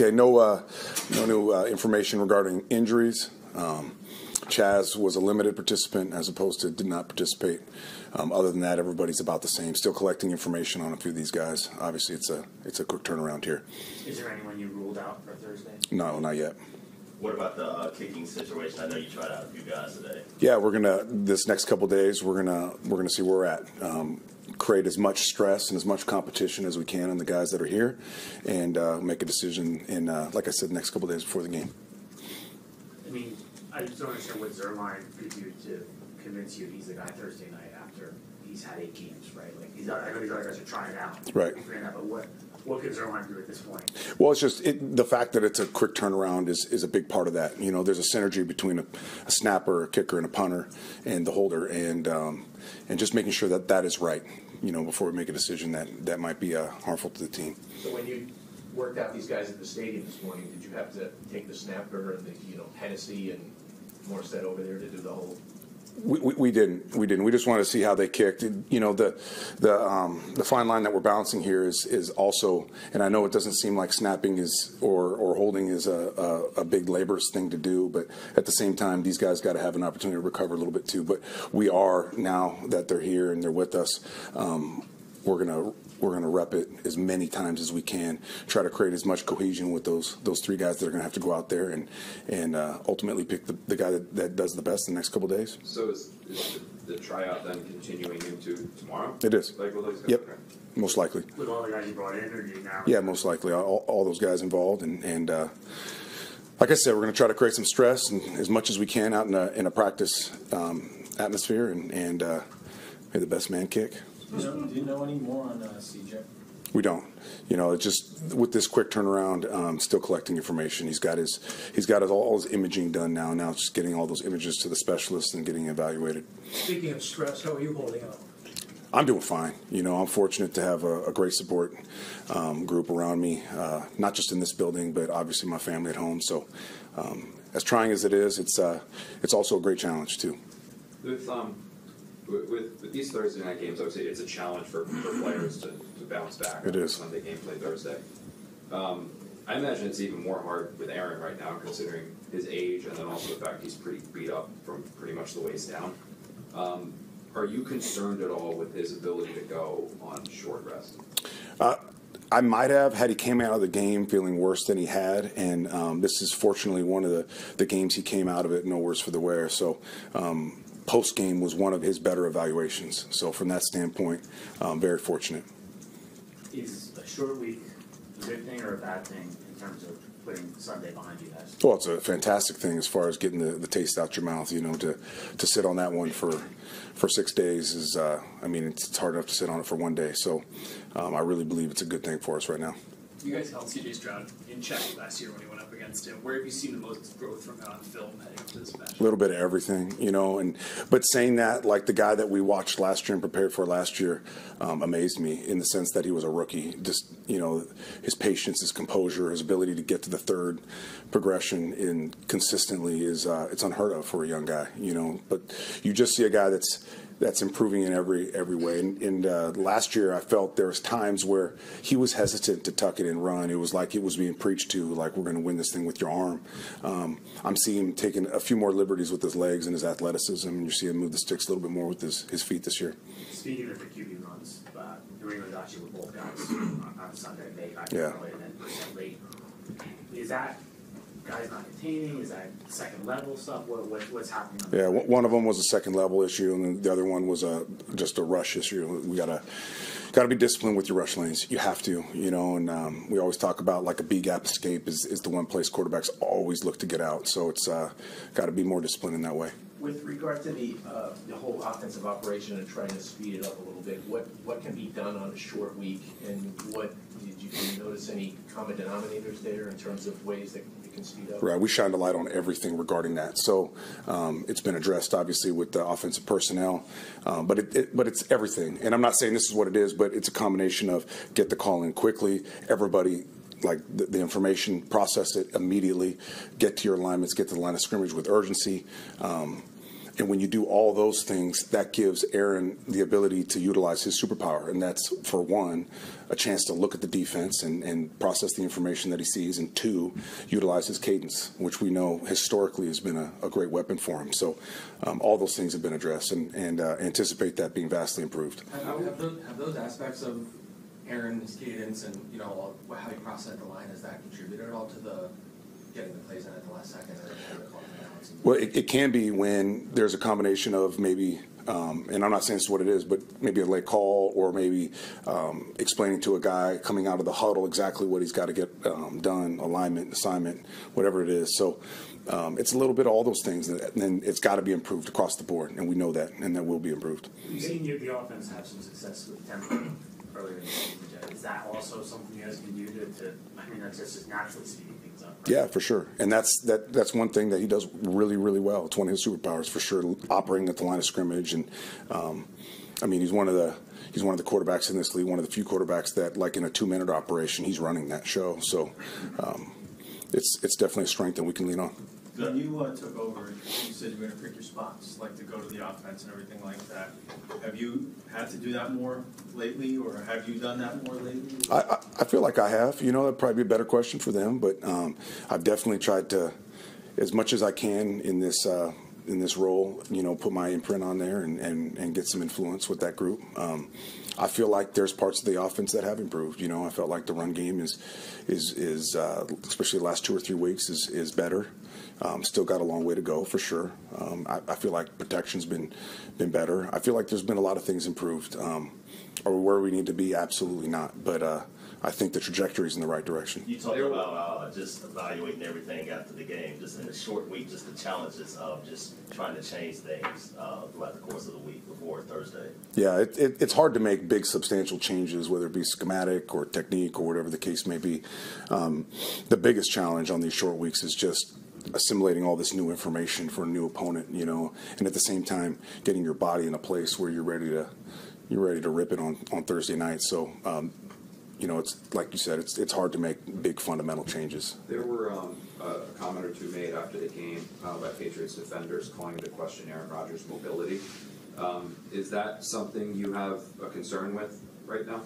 Okay, no new information regarding injuries. Chaz was a limited participant as opposed to did not participate. Other than that, everybody's about the same. Still collecting information on a few of these guys. Obviously, it's a quick turnaround here. Is there anyone you ruled out for Thursday? No, not yet. What about the kicking situation? I know you tried out a few guys today. Yeah, this next couple days we're gonna see where we're at. Create as much stress and as much competition as we can on the guys that are here, and make a decision in, like I said, next couple days before the game. I mean, I just don't understand what Zerline could do to convince you he's the guy Thursday night after he's had 8 games, right? Like I know these other guys are trying it out, right? But what can Zerline do at this point? Well, it's just the fact that it's a quick turnaround is a big part of that. You know, there's a synergy between a snapper, a kicker, and a punter, and the holder, and just making sure that is right. You know, before we make a decision that might be harmful to the team. So when you worked out these guys at the stadium this morning, did you have to take the snapper and the Hennessy and Morissette over there to do the whole? We didn't. We just wanted to see how they kicked. You know, the fine line that we're balancing here is also, and I know it doesn't seem like snapping is or holding is a big laborious thing to do, but at the same time, these guys got to have an opportunity to recover a little bit too. But we are, now that they're here and they're with us, we're gonna rep it as many times as we can. Try to create as much cohesion with those 3 guys that are gonna have to go out there and ultimately pick the guy that does the best in the next couple of days. So is the tryout then continuing into tomorrow? It is. Like with those guys? Yep. Okay. Most likely. With all the guys you brought in, or do you now? Yeah, most likely. All those guys involved, and like I said, we're going to try to create some stress and as much as we can out in a practice atmosphere, and may the best man kick. Do you know any more on CJ? We don't. You know, it's just with this quick turnaround, still collecting information. He's got all his imaging done now. Now it's just getting all those images to the specialists and getting evaluated. Speaking of stress, how are you holding up? I'm doing fine. You know, I'm fortunate to have a great support group around me, not just in this building, but obviously my family at home. So, as trying as it is, it's also a great challenge too. With these Thursday night games, obviously it's a challenge for players to bounce back. It is. Sunday game play Thursday. I imagine it's even more hard with Aaron right now, considering his age and then also the fact he's pretty beat up from pretty much the waist down. Are you concerned at all with his ability to go on short rest? I might have had he came out of the game feeling worse than he had, and this is fortunately one of the games he came out of it no worse for the wear. So post game was one of his better evaluations. So from that standpoint, very fortunate. Is a short week a good thing or a bad thing in terms of putting Sunday behind you guys? Well, it's a fantastic thing as far as getting the taste out your mouth. You know, to sit on that one for 6 days is, I mean, it's hard enough to sit on it for 1 day. So I really believe it's a good thing for us right now. You guys held C.J. Stroud in check last year when he went up against him. Where have you seen the most growth from him on film heading up to this match? A little bit of everything, you know. But saying that, like the guy that we watched last year and prepared for last year, amazed me in the sense that he was a rookie. Just, you know, his patience, his composure, his ability to get to the third progression in consistently is it's unheard of for a young guy, you know. But you just see a guy that's improving in every way. And last year, I felt there was times where he was hesitant to tuck it and run. It was like it was being preached to, like, we're going to win this thing with your arm. I'm seeing him taking a few more liberties with his legs and his athleticism, and you see him move the sticks a little bit more with his feet this year. Speaking of the QB runs, New England got you with both guys on Sunday. They got you early and then percent late. Is that guys not containing? Is that second level stuff? What's happening? Yeah, one of them was a second level issue, and the other one was just a rush issue. We gotta be disciplined with your rush lanes. You have to, you know. And we always talk about like a B gap escape is the one place quarterbacks always look to get out. So it's got to be more disciplined in that way. With regard to the whole offensive operation and trying to speed it up a little bit, what can be done on a short week, and did you notice any common denominators there in terms of ways that you can speed up? Right, we shined a light on everything regarding that. So it's been addressed obviously with the offensive personnel, but it's everything. And I'm not saying this is what it is, but it's a combination of get the call in quickly, everybody. Like the information, process it immediately, get to your alignments, get to the line of scrimmage with urgency. And when you do all those things, that gives Aaron the ability to utilize his superpower. And that's, for one, a chance to look at the defense and process the information that he sees, and two, utilize his cadence, which we know historically has been a great weapon for him. So all those things have been addressed, and anticipate that being vastly improved. Have those aspects of Aaron's cadence and, you know, how he processed the line, has that contributed at all to the getting the plays in at the last second, or the call balance? Well, it can be when there's a combination of maybe, and I'm not saying this is what it is, but maybe a late call, or maybe explaining to a guy coming out of the huddle exactly what he's got to get done, alignment, assignment, whatever it is. So it's a little bit of all those things, and then it's got to be improved across the board, and we know that, and that will be improved. We've seen the offense have some success with tempo earlier in the season. Is that also something you guys can do to I mean, that's just naturally speeding things up, right? Yeah, for sure. And that's one thing that he does really, really well. It's one of his superpowers, for sure, operating at the line of scrimmage. And I mean, he's one of the quarterbacks in this league, one of the few quarterbacks that, like, in a 2-minute operation, he's running that show. So it's definitely a strength that we can lean on. When you took over, you said you were going to pick your spots, like to go to the offense and everything like that. Have you had to do that more lately, or have you done that more lately? I feel like I have. You know, that'd probably be a better question for them. But I've definitely tried to, as much as I can in this role, you know, put my imprint on there and get some influence with that group. I feel like there's parts of the offense that have improved. You know, I felt like the run game is especially the last 2 or 3 weeks is better. Still got a long way to go, for sure. I feel like protection's been better. I feel like there's been a lot of things improved. Or where we need to be, absolutely not. But I think the trajectory is in the right direction. You talked about just evaluating everything after the game, just in a short week, just the challenges of just trying to change things throughout the course of the week before Thursday. Yeah, it's hard to make big, substantial changes, whether it be schematic or technique or whatever the case may be. The biggest challenge on these short weeks is just assimilating all this new information for a new opponent, you know, and at the same time getting your body in a place where you're ready to rip it on Thursday night. So you know, it's like you said, it's hard to make big fundamental changes. There were a comment or two made after the game by Patriots defenders calling into question Aaron Rodgers' mobility. Is that something you have a concern with right now?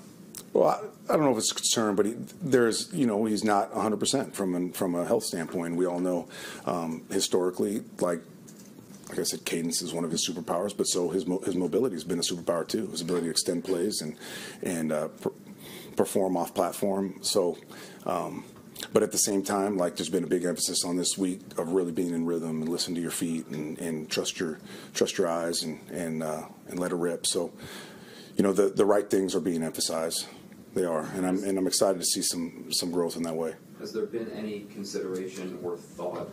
Well, I don't know if it's a concern, but he's not 100% from a health standpoint. We all know historically, like I said, cadence is one of his superpowers, but so his mobility has been a superpower too. His ability to extend plays and perform off platform. So, but at the same time, like, there's been a big emphasis on this week of really being in rhythm and listen to your feet and trust your eyes and let it rip. So, you know, the right things are being emphasized. They are, and I'm excited to see some growth in that way. Has there been any consideration or thought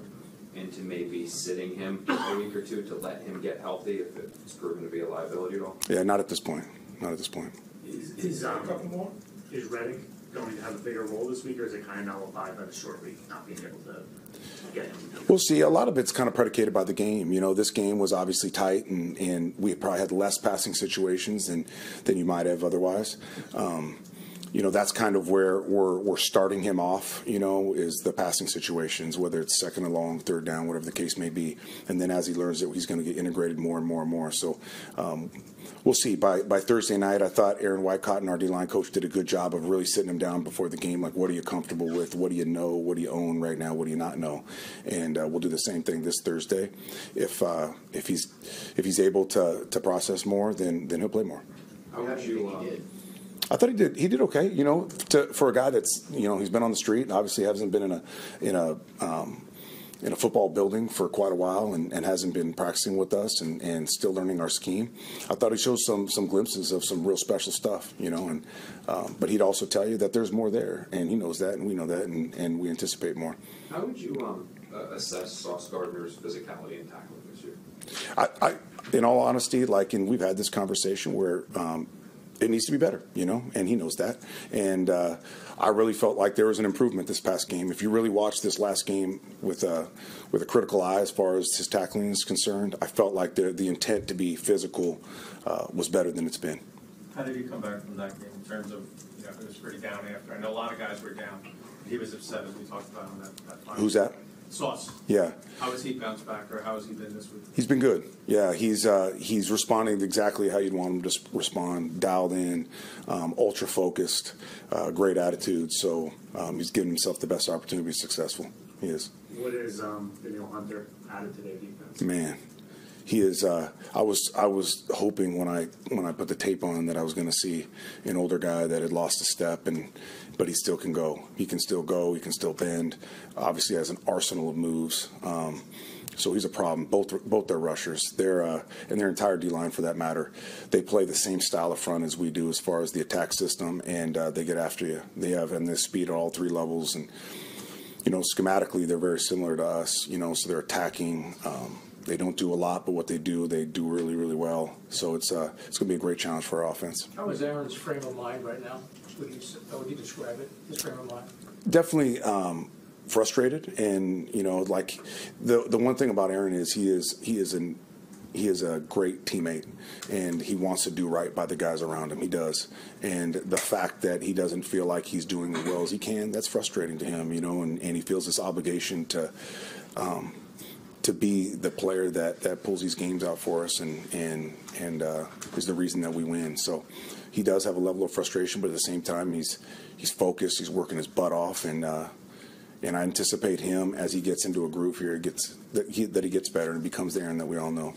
into maybe sitting him a week or two to let him get healthy if it's proven to be a liability at all? Yeah, not at this point. Not at this point. Is Reddick going to have a bigger role this week, or is it kind of nullified by the short week, not being able to get him? We'll see. A lot of it's kind of predicated by the game. You know, this game was obviously tight, and we probably had less passing situations than you might have otherwise. You know, that's kind of where we're starting him off, you know, is the passing situations, whether it's second and long, third down, whatever the case may be. And then as he learns it, he's going to get integrated more and more and more. So we'll see. By Thursday night, I thought Aaron Wycott, our D-line coach, did a good job of really sitting him down before the game. Like, what are you comfortable with? What do you know? What do you own right now? What do you not know? And we'll do the same thing this Thursday. If he's able to process more, then he'll play more. How would you? I thought he did okay. You know, for a guy that's, you know, he's been on the street, obviously hasn't been in a football building for quite a while, and hasn't been practicing with us and still learning our scheme. I thought he showed some glimpses of some real special stuff, you know, and but he'd also tell you that there's more there, and he knows that, and we know that, and we anticipate more. How would you assess Sauce Gardner's physicality and tackling this year? I in all honesty, like, and we've had this conversation where it needs to be better, you know, and he knows that. And I really felt like there was an improvement this past game. If you really watched this last game with a critical eye as far as his tackling is concerned, I felt like the intent to be physical was better than it's been. How did he come back from that game in terms of, you know, it was pretty down after? I know a lot of guys were down. He was upset, as we talked about on that final. Who's that? Sauce. Yeah. How has he bounced back, or how has he been this week? He's been good. Yeah, he's responding exactly how you'd want him to respond. Dialed in, ultra focused, great attitude. So he's giving himself the best opportunity to be successful. He is. What is Daniel Hunter added to their defense? Man, he is. I was hoping when I put the tape on that I was going to see an older guy that had lost a step, but he still can go. He can still go. He can still bend. Obviously, has an arsenal of moves. So he's a problem. Both their rushers, and their entire D line for that matter, they play the same style of front as we do as far as the attack system, and they get after you. They have this speed at all three levels, and schematically they're very similar to us. So they're attacking. They don't do a lot, but what they do really, really well. So it's going to be a great challenge for our offense. How is Aaron's frame of mind right now? How would you describe it, his frame of mind? Definitely frustrated, and like the one thing about Aaron is he is a great teammate, and he wants to do right by the guys around him. He does, and the fact that he doesn't feel like he's doing as well as he can, that's frustrating to him. And he feels this obligation to be the player that pulls these games out for us and is the reason that we win. So he does have a level of frustration, but at the same time he's focused. He's working his butt off, and I anticipate him as he gets into a groove here, that he gets better and becomes the Aaron that we all know.